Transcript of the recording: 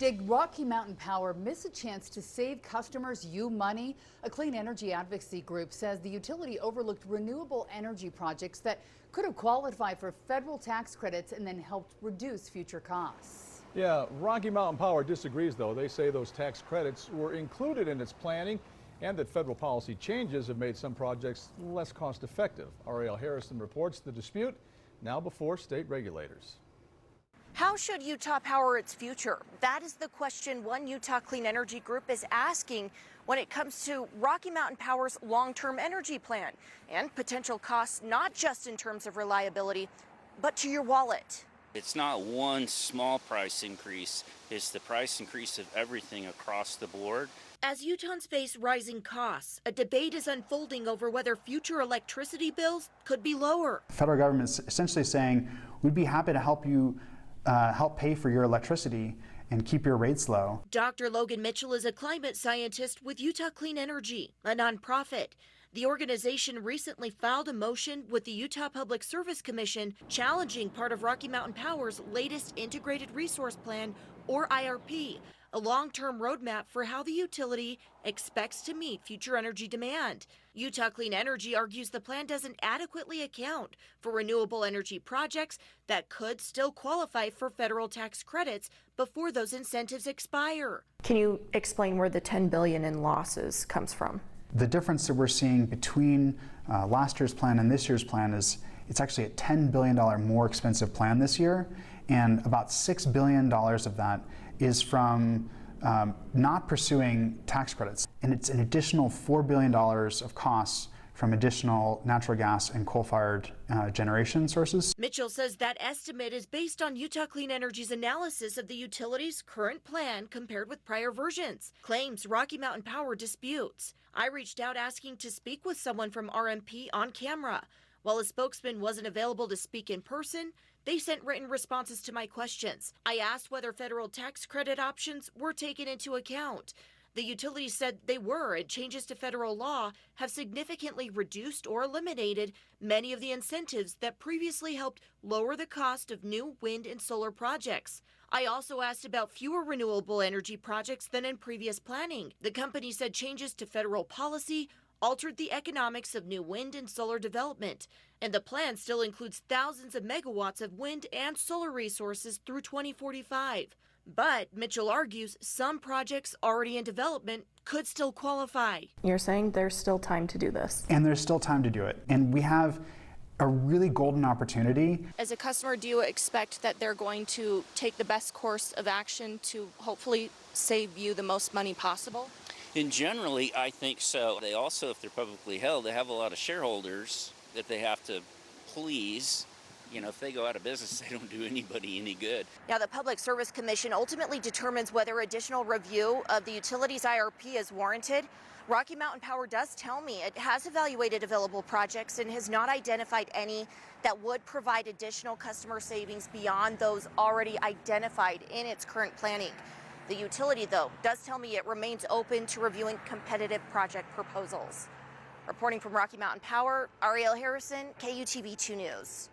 Did Rocky Mountain Power miss a chance to save customers money? A clean energy advocacy group says the utility overlooked renewable energy projects that could have qualified for federal tax credits and then helped reduce future costs. Yeah, Rocky Mountain Power disagrees, though. They say those tax credits were included in its planning and that federal policy changes have made some projects less cost effective. Ariel Harrison reports the dispute now before state regulators. How should Utah power its future? That is the question one Utah Clean Energy Group is asking when it comes to Rocky Mountain Power's long-term energy plan and potential costs, not just in terms of reliability, but to your wallet. It's not one small price increase, it's the price increase of everything across the board. As Utahns face rising costs, a debate is unfolding over whether future electricity bills could be lower. The federal government is essentially saying, we'd be happy to help you help pay for your electricity and keep your rates low. Dr. Logan Mitchell is a climate scientist with Utah Clean Energy, a nonprofit. The organization recently filed a motion with the Utah Public Service Commission challenging part of Rocky Mountain Power's latest Integrated Resource Plan, or IRP, a long-term roadmap for how the utility expects to meet future energy demand. Utah Clean Energy argues the plan doesn't adequately account for renewable energy projects that could still qualify for federal tax credits before those incentives expire. Can you explain where the $10 billion in losses comes from? The difference that we're seeing between last year's plan and this year's plan is it's actually a $10 billion more expensive plan this year, and about $6 billion of that is from not pursuing tax credits. And it's an additional $4 billion of costs from additional natural gas and coal-fired generation sources. Mitchell says that estimate is based on Utah Clean Energy's analysis of the utility's current plan compared with prior versions, claims Rocky Mountain Power disputes. I reached out asking to speak with someone from RMP on camera. While a spokesman wasn't available to speak in person, they sent written responses to my questions. I asked whether federal tax credit options were taken into account. The utility said they were, and changes to federal law have significantly reduced or eliminated many of the incentives that previously helped lower the cost of new wind and solar projects. I also asked about fewer renewable energy projects than in previous planning. The company said changes to federal policy altered the economics of new wind and solar development, and the plan still includes thousands of megawatts of wind and solar resources through 2045. But Mitchell argues some projects already in development could still qualify. You're saying there's still time to do this? And there's still time to do it. And we have a really golden opportunity. As a customer, do you expect that they're going to take the best course of action to hopefully save you the most money possible? And generally, I think so. They also, if they're publicly held, they have a lot of shareholders that they have to please. You know, if they go out of business, they don't do anybody any good. Now, the Public Service Commission ultimately determines whether additional review of the utility's IRP is warranted. Rocky Mountain Power does tell me it has evaluated available projects and has not identified any that would provide additional customer savings beyond those already identified in its current planning. The utility, though, does tell me it remains open to reviewing competitive project proposals. Reporting from Rocky Mountain Power, Ariel Harrison, KUTV 2 News.